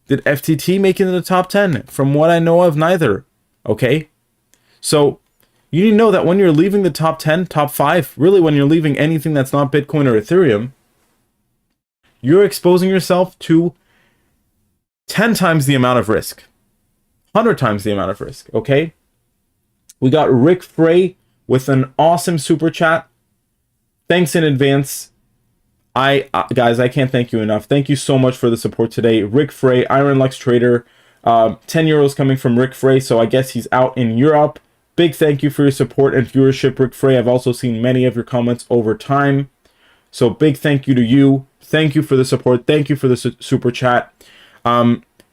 A: Did FTT make it in the top 10? From what I know of, neither. Okay? So you need to know that when you're leaving the top 10, top 5, really when you're leaving anything that's not Bitcoin or Ethereum, you're exposing yourself to 10 times the amount of risk. 100 times the amount of risk, okay? We got Rick Frey with an awesome super chat. Thanks in advance. Guys, I can't thank you enough. Thank you so much for the support today. Rick Frey, Iron Lux Trader, 10 euros coming from Rick Frey, so I guess he's out in Europe. Big thank you for your support and viewership, Rick Frey. I've also seen many of your comments over time, so big thank you to you. Thank you for the support. Thank you for the super chat.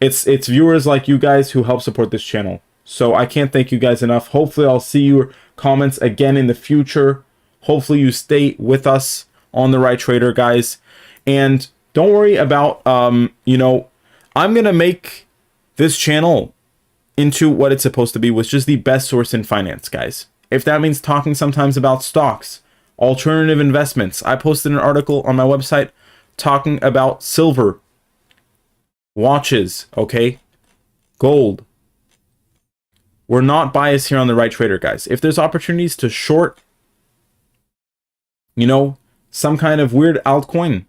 A: It's viewers like you guys who help support this channel, so I can't thank you guys enough. Hopefully I'll see your comments again in the future. Hopefully you stay with us on The Right Trader, guys. And don't worry about, you know, I'm going to make this channel into what it's supposed to be, which is the best source in finance, guys. If that means talking sometimes about stocks, alternative investments. I posted an article on my website talking about silver, watches, okay, gold. We're not biased here on The Right Trader, guys. If there's opportunities to short, you know, some kind of weird altcoin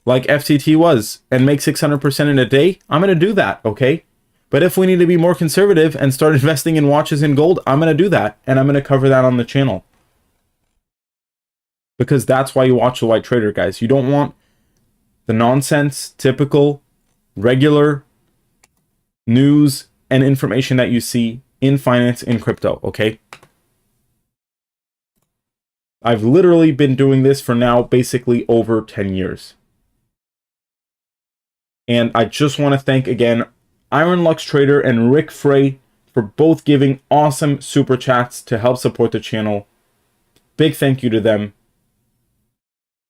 A: like FTT was and make 600% in a day, I'm going to do that, okay? But if we need to be more conservative and start investing in watches and gold, I'm going to do that, and I'm going to cover that on the channel. Because that's why you watch The White Trader, guys. You don't want the nonsense, typical, regular news and information that you see in finance, in crypto, okay? I've literally been doing this for now basically over 10 years. And I just want to thank again Iron Lux Trader and Rick Frey for both giving awesome super chats to help support the channel. Big thank you to them.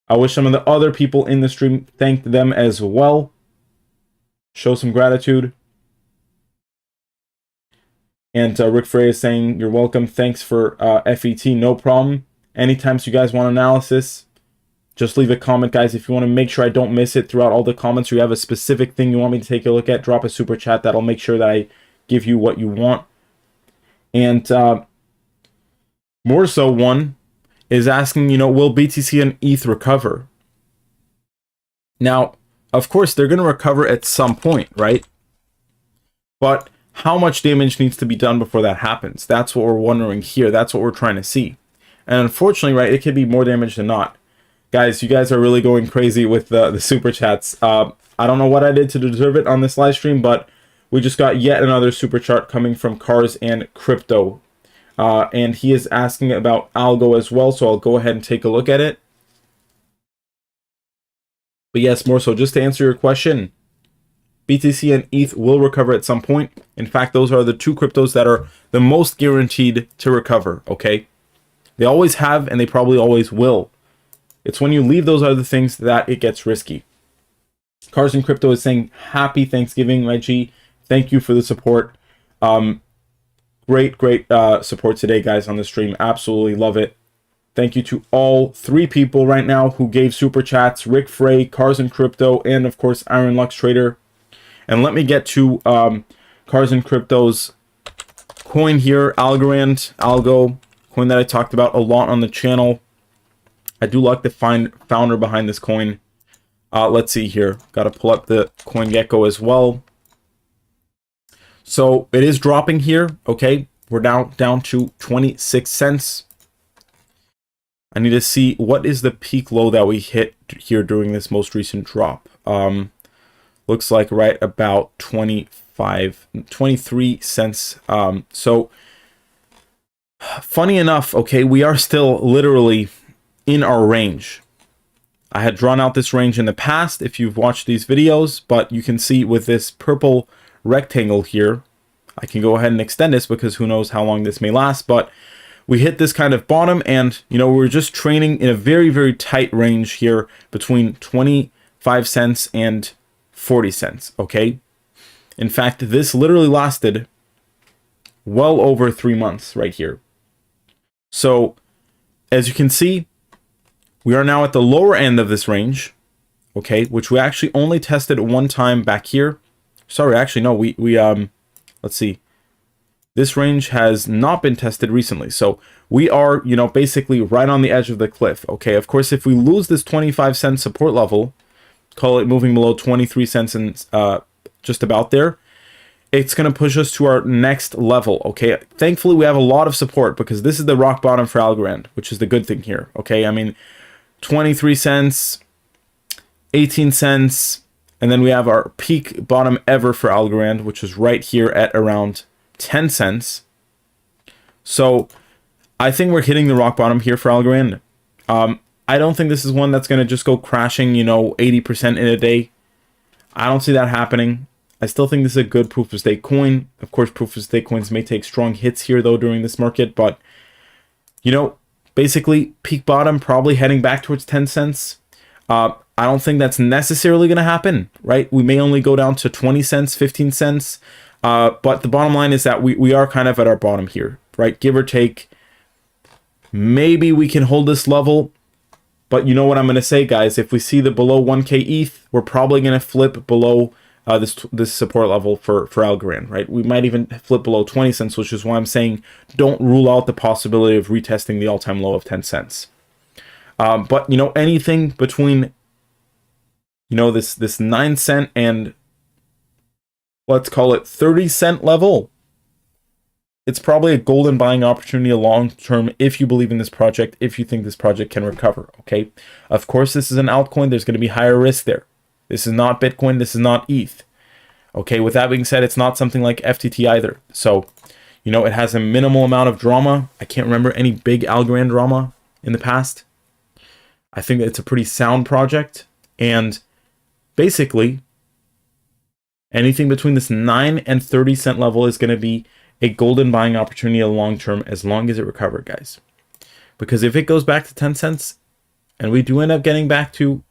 A: I wish some of the other people in the stream thanked them as well. Show some gratitude. And Rick Frey is saying, you're welcome. Thanks for FET. No problem. Anytime you guys want analysis, just leave a comment, guys. If you want to make sure I don't miss it throughout all the comments, or you have a specific thing you want me to take a look at, drop a super chat. That'll make sure that I give you what you want. And more so, one is asking, you know, will BTC and ETH recover? Now, of course, they're going to recover at some point, right? But how much damage needs to be done before that happens? That's what we're wondering here. That's what we're trying to see. And unfortunately, right, it could be more damage than not. Guys, you guys are really going crazy with the super chats. I don't know what I did to deserve it on this live stream, but we just got yet another super chat coming from Cars and Crypto. And he is asking about Algo as well, so I'll go ahead and take a look at it. But yes, more so, just to answer your question, BTC and ETH will recover at some point. In fact, those are the two cryptos that are the most guaranteed to recover, okay? They always have, and they probably always will. It's when you leave those other things that it gets risky. Cars and Crypto is saying, happy Thanksgiving, Reggie. Thank you for the support. Great support today, guys, on the stream. Absolutely love it. Thank you to all three people right now who gave super chats: Rick Frey, Cars and Crypto, and of course Iron Lux Trader. And let me get to Cars and Crypto's coin here, Algo, coin that I talked about a lot on the channel. I do like the founder behind this coin. Let's see here. Got to pull up the CoinGecko as well. So it is dropping here. Okay, we're now down to 26 cents. I need to see what is the peak low that we hit here during this most recent drop. Looks like right about 23 cents. So funny enough, okay, we are still literally in our range. I had drawn out this range in the past if you've watched these videos, but you can see with this purple rectangle here, I can go ahead and extend this because who knows how long this may last, but we hit this kind of bottom, and you know, we're just trading in a very, very tight range here between 25 cents and 40 cents, okay? In fact, this literally lasted well over 3 months right here. So as you can see, we are now at the lower end of this range, okay, which we actually only tested one time back here. Sorry, actually, no, we let's see. This range has not been tested recently. So we are, you know, basically right on the edge of the cliff, okay? Of course, if we lose this 25 cent support level, call it moving below 23 cents and just about there, it's going to push us to our next level, okay? Thankfully, we have a lot of support because this is the rock bottom for Algorand, which is the good thing here, okay? I mean, 23 cents, 18 cents. And then we have our peak bottom ever for Algorand, which is right here at around 10 cents. So I think we're hitting the rock bottom here for Algorand. I don't think this is one that's going to just go crashing, 80% in a day. I don't see that happening. I still think this is a good proof of stake coin. Of course, proof of stake coins may take strong hits here, though, during this market. But, basically, peak bottom, probably heading back towards 10 cents. I don't think that's necessarily going to happen, right? We may only go down to 20 cents, 15 cents. But the bottom line is that we are kind of at our bottom here, right? Give or take. Maybe we can hold this level. But you know what I'm going to say, guys? If we see the below 1K ETH, we're probably going to flip below this support level for Algorand, right? We might even flip below 20 cents, which is why I'm saying don't rule out the possibility of retesting the all-time low of 10 cents. But, anything between, this 9 cent and let's call it 30 cent level, it's probably a golden buying opportunity long term if you believe in this project, if you think this project can recover, okay? Of course, this is an altcoin. There's going to be higher risk there. This is not Bitcoin. This is not ETH. Okay, with that being said, it's not something like FTT either. So, it has a minimal amount of drama. I can't remember any big Algorand drama in the past. I think that it's a pretty sound project. And basically, anything between this 9 and 30 cent level is going to be a golden buying opportunity long term as long as it recovers, guys. Because if it goes back to 10 cents and we do end up getting back to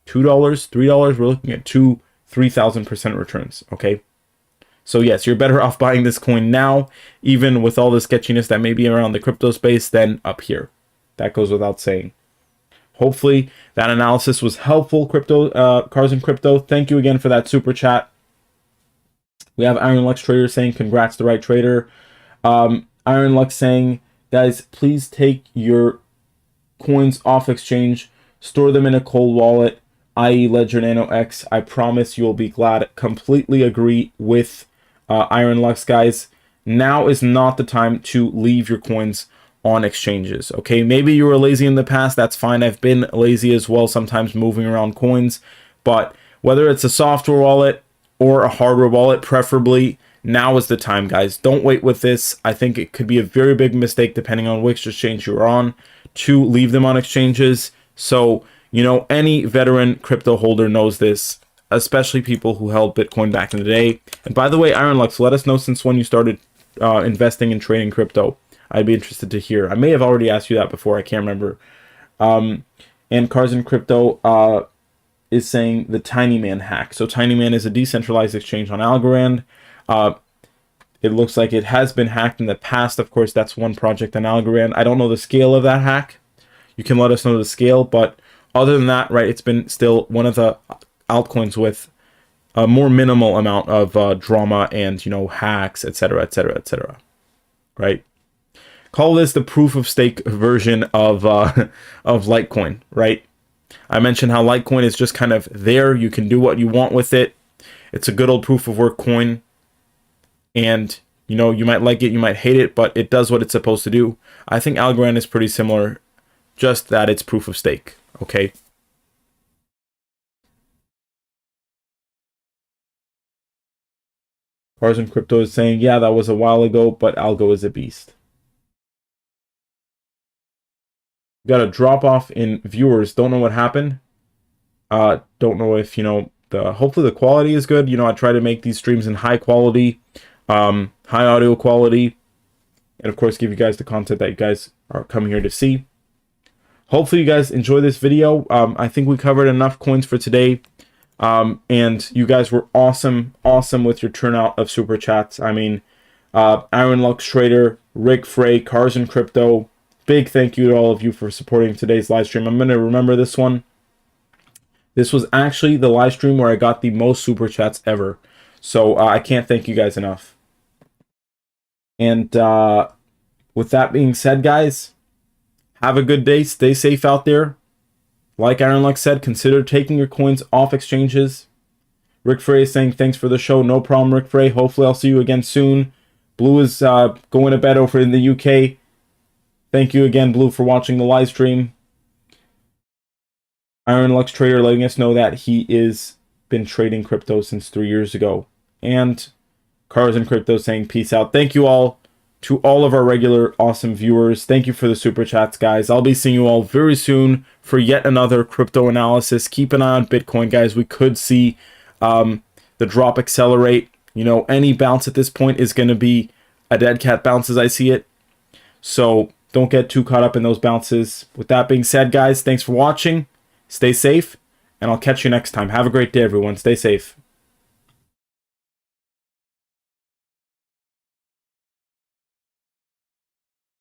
A: $2, $3, we're looking at 3,000% returns, okay? So yes, you're better off buying this coin now, even with all the sketchiness that may be around the crypto space, than up here. That goes without saying. Hopefully that analysis was helpful, Cars and Crypto. Thank you again for that super chat. We have Iron Lux Trader saying, congrats, the right trader. Iron Lux saying, guys, please take your coins off exchange, store them in a cold wallet, i.e. Ledger Nano X. I promise you'll be glad. Completely agree with Iron Lux, guys. Now is not the time to leave your coins on exchanges, okay? Maybe you were lazy in the past. That's fine. I've been lazy as well, sometimes moving around coins. But whether it's a software wallet or a hardware wallet, preferably, now is the time, guys. Don't wait with this. I think it could be a very big mistake, depending on which exchange you're on, to leave them on exchanges. So, any veteran crypto holder knows this, especially people who held Bitcoin back in the day. And by the way, Iron Lux, let us know since when you started investing and trading crypto. I'd be interested to hear. I may have already asked you that before. I can't remember. And Cars and Crypto is saying the Tiny Man hack. So Tiny Man is a decentralized exchange on Algorand. It looks like it has been hacked in the past. Of course, that's one project on Algorand. I don't know the scale of that hack. You can let us know the scale, but other than that, right, it's been still one of the altcoins with a more minimal amount of drama and, hacks, etc., etc., etc., right? Call this the proof of stake version of Litecoin, right? I mentioned how Litecoin is just kind of there. You can do what you want with it. It's a good old proof of work coin. And, you might like it, you might hate it, but it does what it's supposed to do. I think Algorand is pretty similar, just that it's proof of stake, okay? Cars and Crypto is saying, yeah, that was a while ago, but Algo is a beast. Got a drop off in viewers. Don't know what happened. Don't know if, hopefully the quality is good. I try to make these streams in high quality, high audio quality, and of course give you guys the content that you guys are coming here to see. Hopefully you guys enjoy this video. I think we covered enough coins for today. And you guys were awesome with your turnout of super chats. I mean, Iron Lux Trader, Rick Frey, Cars and Crypto, big thank you to all of you for supporting today's live stream. I'm going to remember this one. This was actually the live stream where I got the most super chats ever. So I can't thank you guys enough. And with that being said, guys, have a good day. Stay safe out there. Like Iron Lux said, consider taking your coins off exchanges. Rick Frey is saying, thanks for the show. No problem, Rick Frey. Hopefully I'll see you again soon. Blue is going to bed over in the UK. Thank you again, Blue, for watching the live stream. Iron Lux Trader letting us know that he is been trading crypto since 3 years ago. And Cars and Crypto saying peace out. Thank you all to all of our regular awesome viewers. Thank you for the super chats, guys. I'll be seeing you all very soon for yet another crypto analysis. Keep an eye on Bitcoin, guys. We could see the drop accelerate. You know, any bounce at this point is going to be a dead cat bounce as I see it. So don't get too caught up in those bounces. With that being said, guys, thanks for watching. Stay safe, and I'll catch you next time. Have a great day, everyone. Stay safe.